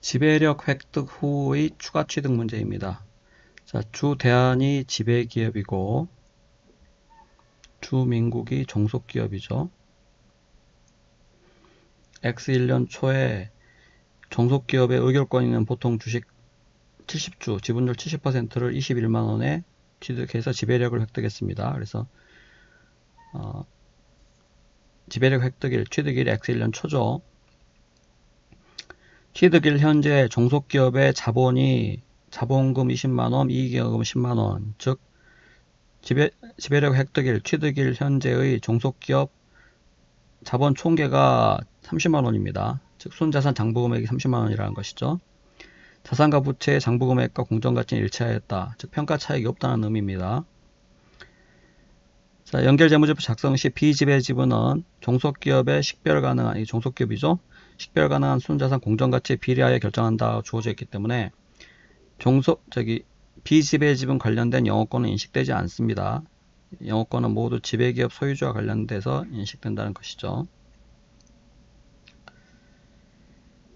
지배력 획득 후의 추가 취득 문제입니다. 자, 주대한이 지배기업이고 주민국이 종속기업이죠. X1년 초에 종속기업의 의결권있는 보통 주식 70주, 지분율 70%를 21만원에 취득해서 지배력을 획득했습니다. 그래서 지배력 획득일, 취득일이 X1년 초죠. 취득일 현재 종속기업의 자본금 20만원, 이익여금 10만원, 즉 지배력 획득일, 취득일 현재의 종속기업 자본 총계가 30만원입니다. 즉 순자산 장부금액이 30만원이라는 것이죠. 자산과 부채의 장부금액과 공정가치는 일치하였다. 즉 평가 차익이 없다는 의미입니다. 자, 연결재무제표 작성 시 비지배 지분은 종속기업의 식별 가능한, 이 종속기업이죠. 식별 가능한 순자산 공정가치에 비례하여 결정한다 주어져 있기 때문에 비지배 지분 관련된 영업권은 인식되지 않습니다. 영업권은 모두 지배기업 소유주와 관련돼서 인식된다는 것이죠.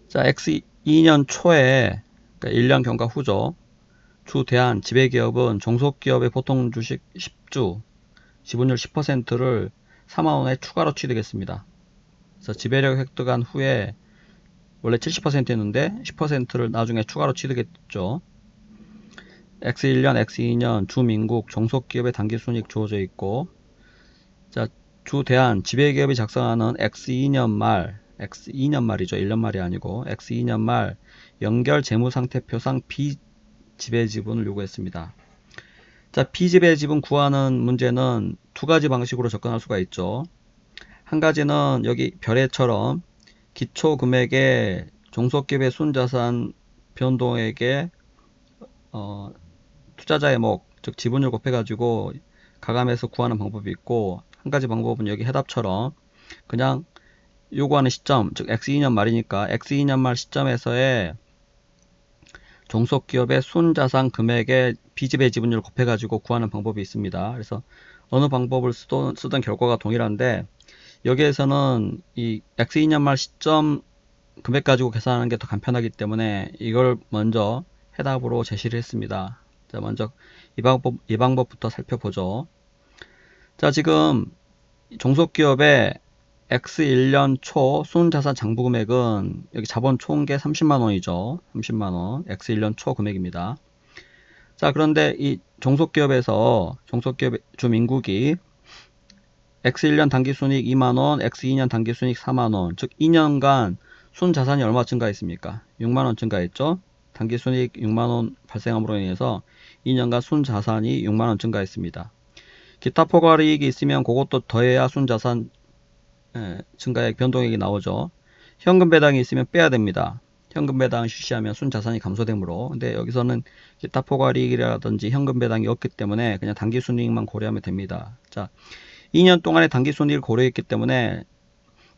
자, X2년 초에, 그러니까 1년 경과 후죠. 주대한 지배기업은 종속기업의 보통 주식 10주, 지분율 10%를 4만원에 추가로 취득했습니다. 그래서 지배력 획득한 후에 원래 70%였는데 10%를 나중에 추가로 취득했죠. X1년, X2년 주민국 종속기업의 당기순이익 주어져 있고, 자, 주대한 지배기업이 작성하는 X2년 말이죠. 1년 말이 아니고 X2년 말 연결 재무상태표상 비지배 지분을 요구했습니다. 자, 비지배 지분 구하는 문제는 두 가지 방식으로 접근할 수가 있죠. 한 가지는 여기 별에처럼 기초 금액의 종속기업의 순자산 변동액에 투자자의 목, 즉 지분율 곱해가지고 가감해서 구하는 방법이 있고, 한 가지 방법은 여기 해답처럼 그냥 요구하는 시점, 즉 X2년 말이니까 X2년 말 시점에서의 종속기업의 순자산 금액의 비지배 지분율을 곱해가지고 구하는 방법이 있습니다. 그래서 어느 방법을 쓰던 결과가 동일한데, 여기에서는 이 X2년 말 시점 금액 가지고 계산하는 게 더 간편하기 때문에 이걸 먼저 해답으로 제시를 했습니다. 자, 먼저 이 방법부터 살펴보죠. 자, 지금 종속기업의 X1년 초 순자산 장부금액은 여기 자본 총계 30만원이죠. 30만원 X1년 초 금액입니다. 자, 그런데 이 종속기업 주민국이 X1년 당기순이익 2만원, X2년 당기순이익 4만원, 즉 2년간 순자산이 얼마 증가했습니까? 6만원 증가했죠. 당기순이익 6만원 발생함으로 인해서 2년간 순자산이 6만원 증가했습니다. 기타 포괄이익이 있으면 그것도 더해야 순자산 증가액 변동액이 나오죠. 현금 배당이 있으면 빼야 됩니다. 현금 배당을 실시하면 순자산이 감소되므로. 근데 여기서는 기타 포괄이익이라든지 현금 배당이 없기 때문에 그냥 당기순이익만 고려하면 됩니다. 자, 2년 동안의 당기순이익을 고려했기 때문에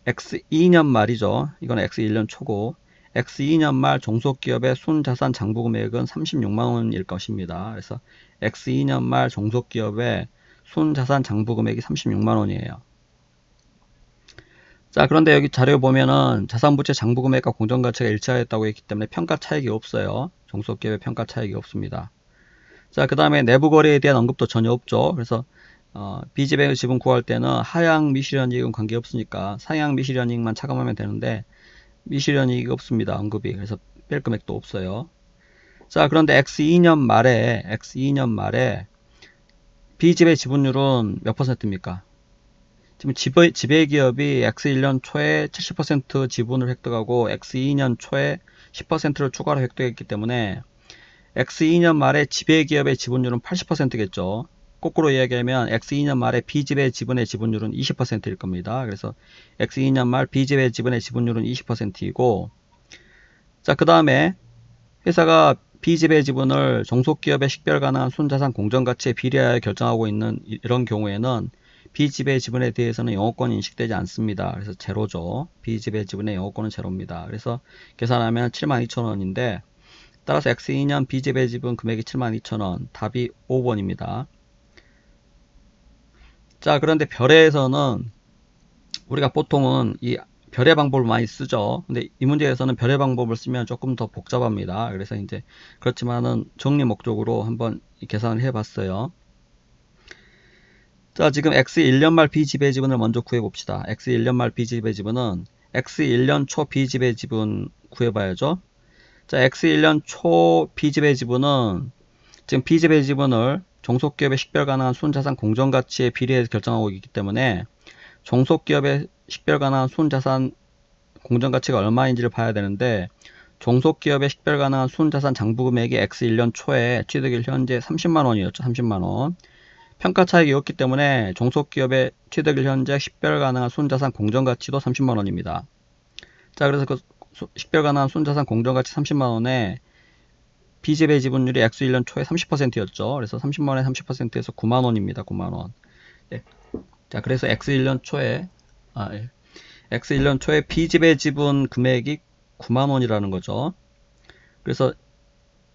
X2년 말이죠. 이건 X1년 초고 X2년 말 종속기업의 순자산 장부금액은 36만원일 것입니다. 그래서 X2년 말 종속기업의 순자산 장부금액이 36만원이에요. 자, 그런데 여기 자료 보면은 자산부채 장부금액과 공정가치가 일치하였다고 했기 때문에 평가 차익이 없어요. 종속기업의 평가 차익이 없습니다. 자, 그 다음에 내부거래에 대한 언급도 전혀 없죠. 그래서 비지배 지분 구할 때는 하향 미실현이익은 관계없으니까 상향 미실현이익만 차감하면 되는데 미실현이익이 없습니다. 언급이. 그래서 뺄 금액도 없어요. 자, 그런데 X2년 말에 비지배 지분율은 몇 퍼센트입니까? 지금 지배기업이 X1년 초에 70% 지분을 획득하고 X2년 초에 10%를 추가로 획득했기 때문에 X2년 말에 지배기업의 지분율은 80%겠죠. 거꾸로 이야기하면 X2년 말에 비지배 지분의 지분율은 20%일 겁니다. 그래서 X2년 말 비지배 지분의 지분율은 20%이고, 자, 그 다음에 회사가 비지배 지분을 종속기업의 식별 가능한 순자산 공정가치에 비례하여 결정하고 있는 이런 경우에는 비지배 지분에 대해서는 영업권이 인식되지 않습니다. 그래서 제로죠. 비지배 지분의 영업권은 제로입니다. 그래서 계산하면 72,000원인데 따라서 X2년 비지배 지분 금액이 72,000원, 답이 5번입니다. 자, 그런데 별에서는 우리가 보통은 이 별의 방법을 많이 쓰죠. 근데 이 문제에서는 별의 방법을 쓰면 조금 더 복잡합니다. 그래서 이제 그렇지만은 정리 목적으로 한번 계산을 해 봤어요. 자, 지금 x 1년 말 비지배 지분을 먼저 구해 봅시다. x 1년 말 비지배 지분은 x 1년 초 비지배 지분 구해 봐야죠. 자, x 1년 초 비지배 지분은 지금 비지배 지분을 종속기업의 식별 가능한 순자산 공정가치에 비례해서 결정하고 있기 때문에 종속기업의 식별 가능한 순자산 공정가치가 얼마인지를 봐야 되는데, 종속기업의 식별 가능한 순자산 장부금액이 x 1년 초에 취득일 현재 30만원이었죠. 30만원. 평가 차익이 없기 때문에 종속기업의 취득일 현재 식별 가능한 순자산 공정가치도 30만원입니다. 자, 그래서 그 식별 가능한 순자산 공정가치 30만원에 비지배 지분율이 x 1년 초에 30%였죠. 그래서 30만원에 30%에서 9만원입니다. 9만원. 예. 자, 그래서 x 1년 초에 x 1년 초에 비지배 지분 금액이 9만원이라는 거죠. 그래서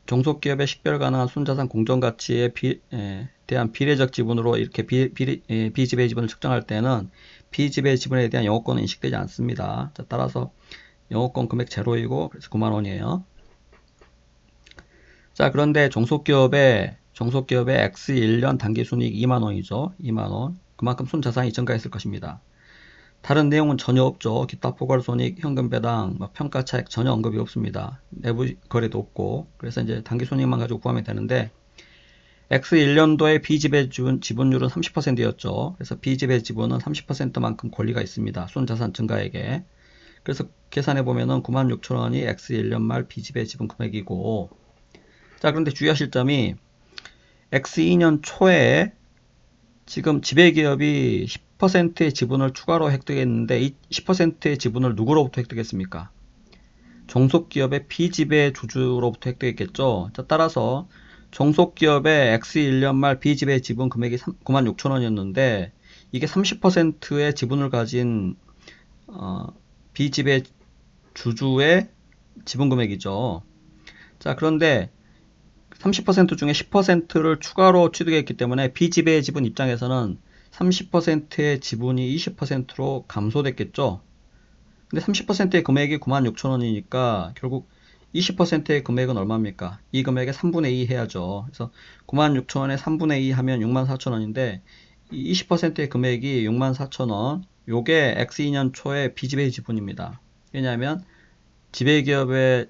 종속기업의 식별 가능한 순자산 공정가치에 대한 비례적 지분으로 이렇게 비지배 지분을 측정할 때는 비지배 지분에 대한 영업권은 인식되지 않습니다. 자, 따라서 영업권 금액 제로이고, 그래서 9만원이에요. 자, 그런데 종속기업의 x 1년 당기순이익 2만원이죠. 2만원. 그만큼 순자산이 증가했을 것입니다. 다른 내용은 전혀 없죠. 기타 포괄손익, 현금배당, 평가차익 전혀 언급이 없습니다. 내부 거래도 없고. 그래서 이제 당기순이익만 가지고 구하면 되는데, x 1년도의 비지배 지분율은 30%였죠. 그래서 비지배 지분은 30%만큼 권리가 있습니다. 순자산 증가액에. 그래서 계산해 보면은 96,000원이 x 1년 말 비지배 지분 금액이고, 자, 그런데 주의하실 점이 x 2년 초에 지금 지배기업이 10%의 지분을 추가로 획득했는데, 이 10%의 지분을 누구로부터 획득했습니까? 종속기업의 비지배 주주로부터 획득했겠죠. 자, 따라서 종속기업의 x 1년 말 비지배 지분 금액이 96,000원이었는데 이게 30%의 지분을 가진 비지배 주주의 지분 금액이죠. 자, 그런데 30% 중에 10%를 추가로 취득했기 때문에 비지배 지분 입장에서는 30%의 지분이 20%로 감소됐겠죠. 근데 30%의 금액이 96,000원이니까 결국 20%의 금액은 얼마입니까? 이 금액의 3분의 2 해야죠. 그래서 96,000원에 3분의 2 하면 64,000원인데 이 20%의 금액이 64,000원, 요게 X2년 초의 비지배 지분입니다. 왜냐하면 지배기업에서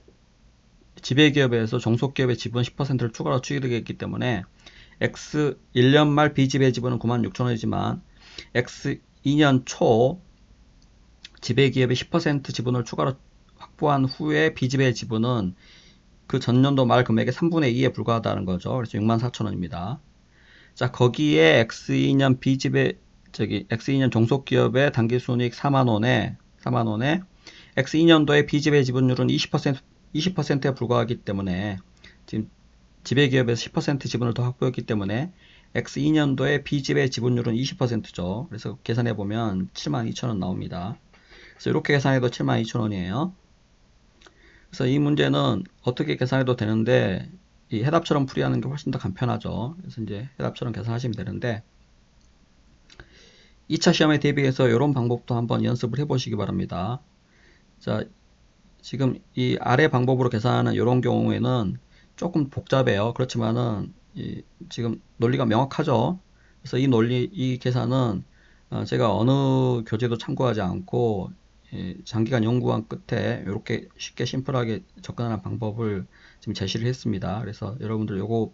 종속기업의 지분 10%를 추가로 취득했기 때문에 X 1년 말 비지배 지분은 96,000원이지만 X 2년 초 지배기업의 10% 지분을 추가로 확보한 후에 비지배 지분은 그 전년도 말 금액의 3분의 2에 불과하다는 거죠. 그래서 64,000원입니다. 자, 거기에 X2년 X2년 종속기업의 당기순이익 4만원에 X2년도의 비지배 지분율은 20%에 불과하기 때문에 지금 지배기업에서 10% 지분을 더 확보했기 때문에 X2년도의 비지배 지분율은 20%죠. 그래서 계산해보면 72,000원 나옵니다. 그래서 이렇게 계산해도 72,000원이에요. 그래서 이 문제는 어떻게 계산해도 되는데 이 해답처럼 풀이하는 게 훨씬 더 간편하죠. 그래서 이제 해답처럼 계산하시면 되는데 2차 시험에 대비해서 이런 방법도 한번 연습을 해보시기 바랍니다. 자, 지금 이 아래 방법으로 계산하는 이런 경우에는 조금 복잡해요. 그렇지만은 지금 논리가 명확하죠. 그래서 이 계산은 제가 어느 교재도 참고하지 않고 장기간 연구한 끝에 이렇게 쉽게 심플하게 접근하는 방법을 지금 제시를 했습니다. 그래서 여러분들 요거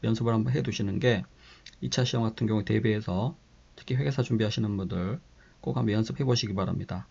연습을 한번 해 두시는 게 2차 시험 같은 경우에 대비해서 특히 회계사 준비하시는 분들 꼭 한번 연습해 보시기 바랍니다.